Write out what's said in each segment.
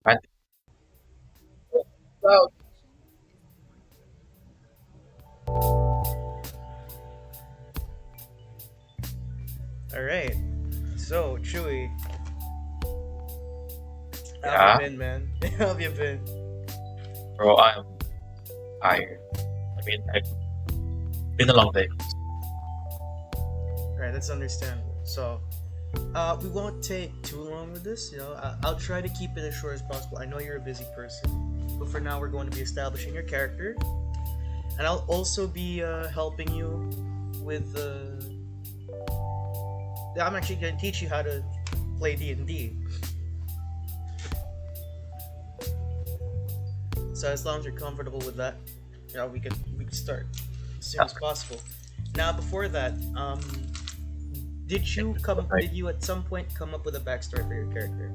And well, All right. So, Chewy, how have you yeah, been, man? How have you been? bro, I'm tired. I mean, it's been a long day. All right, that's understandable. So, we won't take too long with this. I'll try to keep it as short as possible. I know you're a busy person, but for now, we're going to be establishing your character, and I'll also be helping you with. I'm actually going to teach you how to play D&D. So as long as you're comfortable with that, we can start as soon Yeah, as possible. Now, before that, did it's you good come? night. Did you at some point come up with a backstory for your character?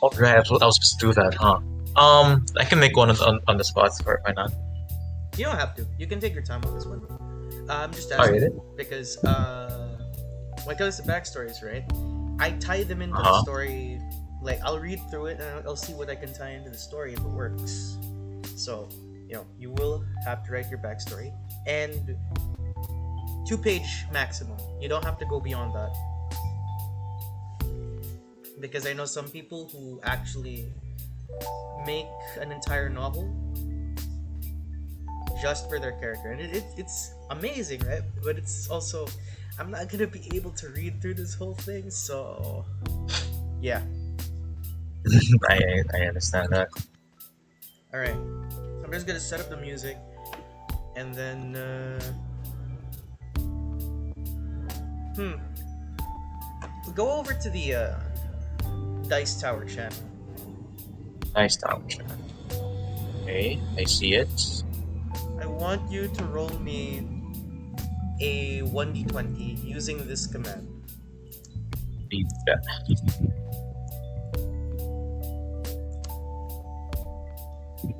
Oh, right, I was supposed to do that, huh? I can make one on the spot for why not? You don't have to. You can take your time on this one. I'm just Oh, really? asking because when it comes to backstories, right? I tie them into the Uh-huh. story. Like I'll read through it and I'll see what I can tie into the story if it works. So, you will have to write your backstory and 2-page maximum. You don't have to go beyond that because I know some people who actually make an entire novel just for their character, and it's amazing, right? But it's also I'm not gonna be able to read through this whole thing, so yeah. I understand that. All right, so I'm just gonna set up the music, and then hmm, go over to the Dice Tower channel. Nice town. Okay, I see it. I want you to roll me a 1d20 using this command. Yeah.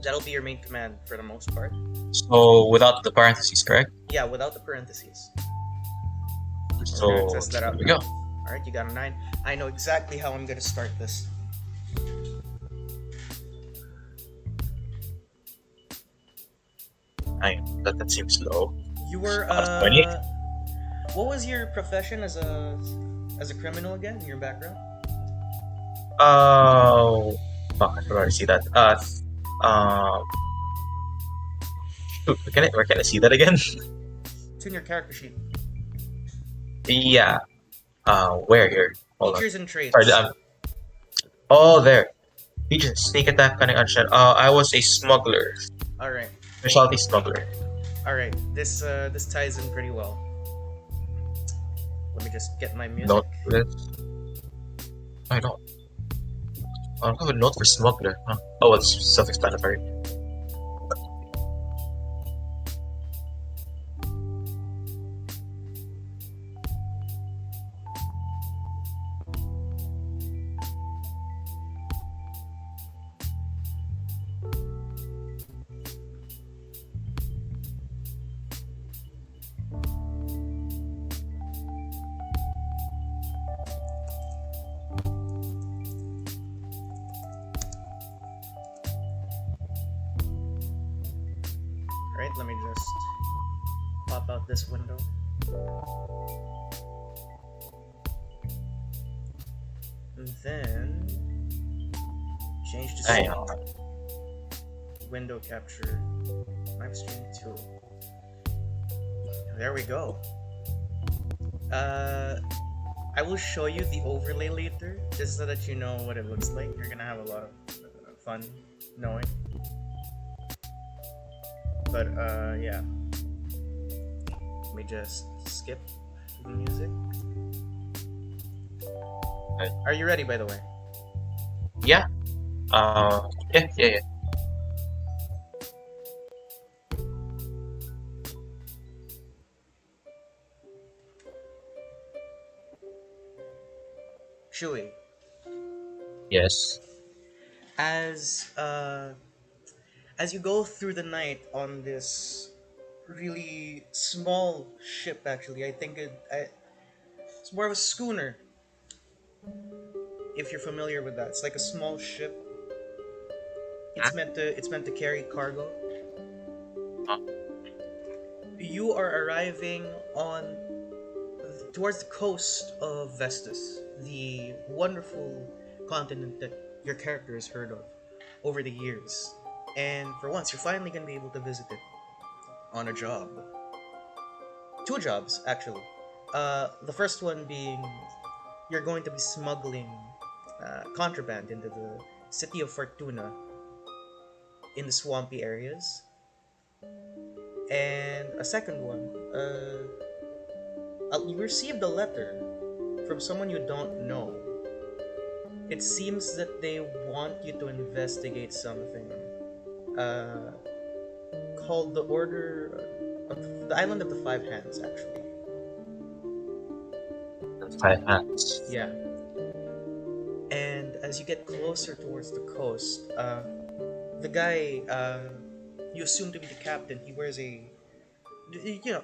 That'll be your main command for the most part. So without the parentheses, correct? Yeah, without the parentheses. We're gonna So test that here out we now. go. All right, you got a 9. I know exactly how I'm gonna start this. 9. That seems low. You were 20. what was your profession as a criminal again? Your background? Oh, fuck, I forgot to see that. Um, shoot, where can I see that again? It's in your character sheet. Yeah. Where here? Hold on. Features and Sorry. traits. Oh, there. Feature sneak attack, cunning action. I was a smuggler. All right, Specialty smuggler. all right. This ties in pretty well. Let me just get my music. Note for this. I don't. I don't have a note for smuggler. Huh? Oh, well, it's self-explanatory. All right, let me just pop out this window. And then change the I scene. Window capture. Knife stream tool. There we go. Uh, I will show you the overlay later, just so that you know what it looks like. You're gonna have a lot of fun knowing. But yeah. Let me just skip the music. Are you ready, by the way? yeah. Yeah. Chewy, Yes. as uh, as you go through the night on this really small ship, actually, I think it's more of a schooner. If you're familiar with that, it's like a small ship. Hmm? It's meant to carry cargo. Oh, You are arriving on towards the coast of Vestus, the wonderful continent that your character has heard of over the years. And for once, you're finally going to be able to visit it on a job. Two jobs, actually. The first one being you're going to be smuggling contraband into the city of Fortuna in the swampy areas. And a second one, you received a letter from someone you don't know. It seems that they want you to investigate something uh, called the Order of the Island of the Five Hands, actually. the five hands. Yeah. And as you get closer towards the coast, the guy you assume to be the captain, he wears a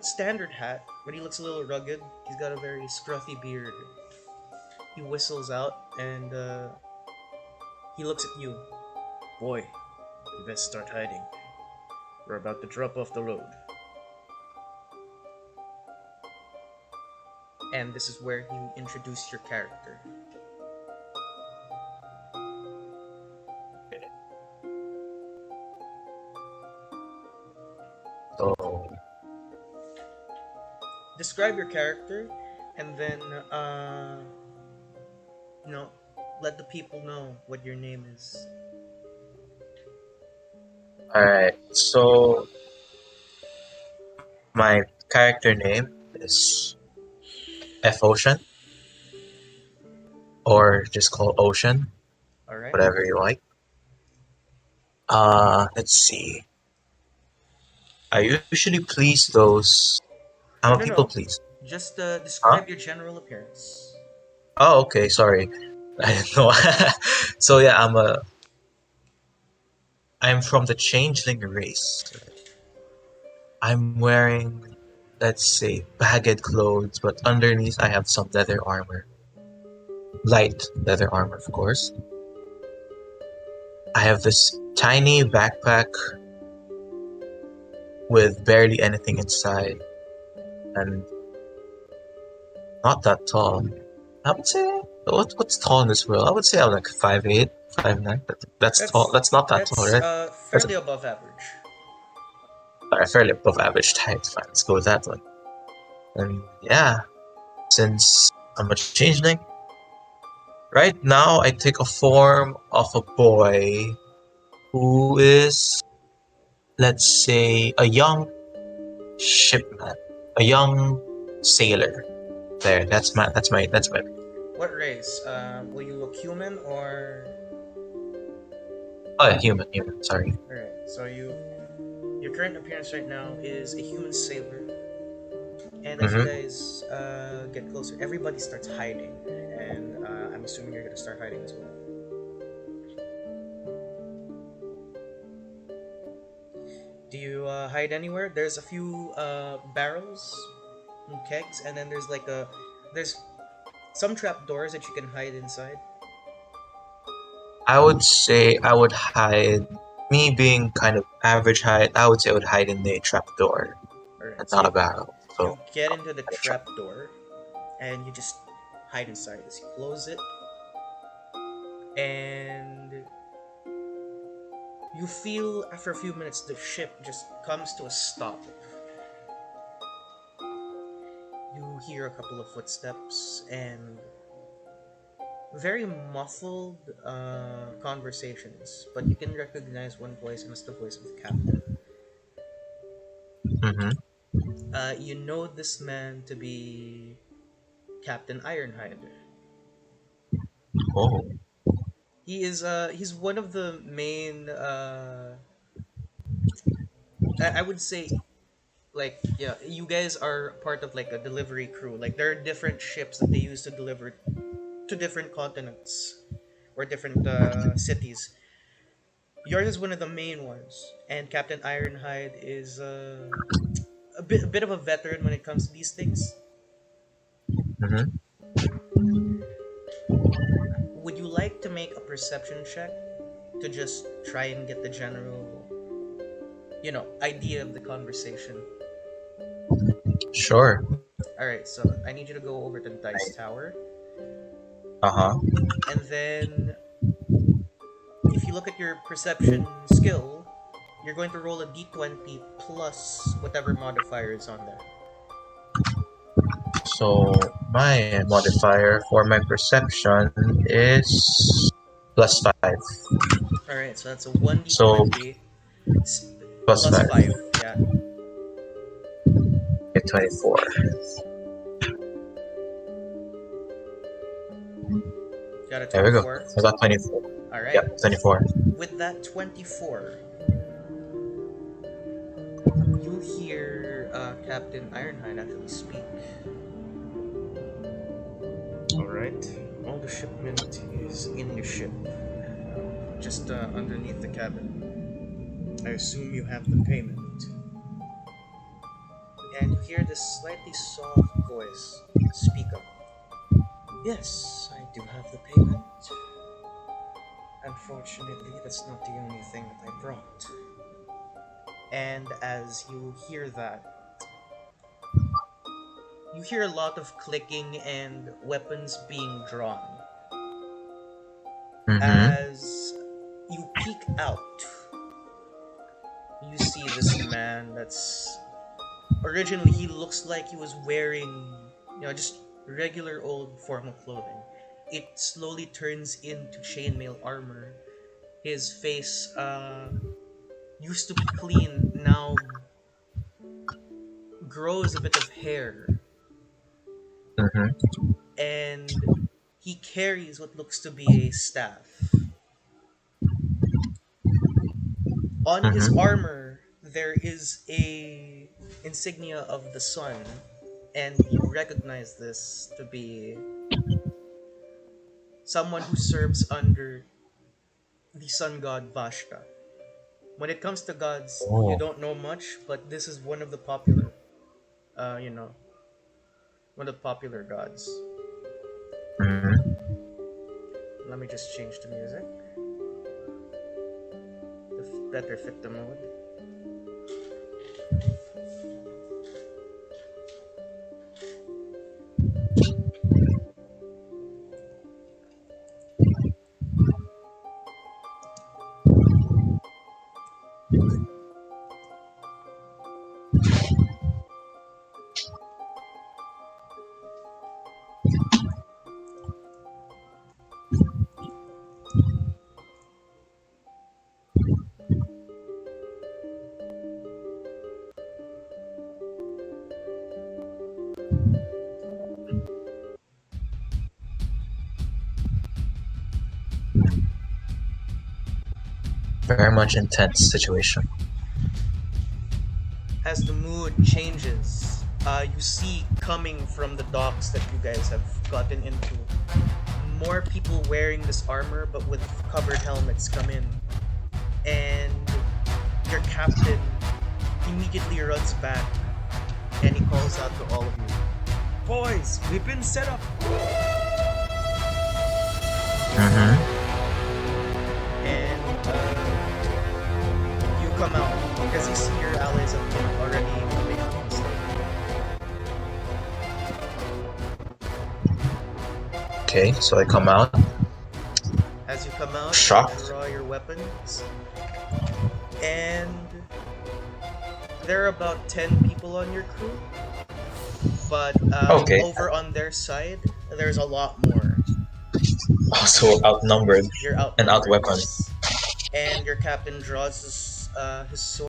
standard hat, but he looks a little rugged. He's got a very scruffy beard. He whistles out and he looks at you. Boy, you best start hiding. We're about to drop off the road. And this is where you introduce your character. So, Describe your character, and then you know, let the people know what your name is. alright. So, my character name is F Ocean, or just call Ocean, All right? whatever you like. Let's see. I usually please those. I'm No, a no, people no. pleaser. Just Huh? describe your general appearance. Oh, okay. Sorry, I didn't know. So yeah, I'm from the changeling race. I'm wearing, let's say, bagged clothes, but underneath I have some leather armor, light leather armor, of course. I have this tiny backpack with barely anything inside, and not that tall. I would say what's tall in this world? I would say I'm like 5'8", 5'9". That's tall. That's That's not that tall, that's right? That's fairly above average. fairly above average height. Fine, let's go with that one. And yeah, since I'm a changeling, right now I take a form of a boy who is, let's say, a young shipman, a young sailor. There, that's my. What race? Will you look human or? Oh, yeah, human. Sorry. All right. So your current appearance right now is a human sailor, and as you Mm-hmm. guys get closer, everybody starts hiding, and I'm assuming you're gonna start hiding as well. Do you hide anywhere? There's a few barrels and kegs, and then there's some trap doors that you can hide inside. I would say I would hide. Me being kind of average height, I would say I would hide in a trapdoor All right. and So not a barrel. So, you get into the in a trap. trap door, and you just hide inside as you close it, and you feel after a few minutes the ship just comes to a stop. You hear a couple of footsteps and very muffled conversations, but you can recognize one voice, and it's the voice of the captain. Mm-hmm. You know this man to be Captain Ironhide. Oh. He's one of the main I would say, like, yeah, you guys are part of like a delivery crew. Like there are different ships that they use to deliver to different continents or different cities. Yours is one of the main ones, and Captain Ironhide is a bit of a veteran when it comes to these things. Mm-hmm. Would you make a perception check to just try and get the general, idea of the conversation. Sure. Alright, so I need you to go over to the dice tower. Uh-huh. And then, if you look at your perception skill, you're going to roll a d20 plus whatever modifier is on there. So my modifier for my perception is +5. Alright, so that's a So 1d20 plus +5. 5. Yeah. Get 24. Got a There we go. 24. I got 24. Alright. Yep, 24. With that 24, you hear Captain Ironhide actually speak. Alright. All the shipment is in your ship. Just underneath the cabin. I assume you have the payment. And you hear this slightly soft voice speak up. Yes, I do have the payment. Unfortunately, that's not the only thing that I brought. And as you hear that, you hear a lot of clicking and weapons being drawn. Mm-hmm. As you peek out, you see this man that's... Originally, he looks like he was wearing, just regular old formal clothing. It slowly turns into chainmail armor. His face, used to be clean, now grows a bit of hair. Mm-hmm. And he carries what looks to be a staff. On his Mm-hmm. armor, there is a insignia of the sun, and you recognize this to be someone who serves under the sun god Vashta. When it comes to gods, you Oh. don't know much, but this is one of the popular, one of the popular gods. Mm-hmm. Let me just change the music to better fit the mood. Very much intense situation. As the mood changes, you see coming from the docks that you guys have gotten into, more people wearing this armor but with covered helmets come in. And your captain immediately runs back and he calls out to all of you. Boys, we've been set up! Mm-hmm. And you come out because you see your allies have been already away from the state. Okay, so I come out. As you come out, Shocked. you draw your weapons, and there are about 10 people on your crew, but Okay. over on their side, there's a lot more. Also outnumbered You're and outnumbered, outweaponed. yes. And your captain draws his sword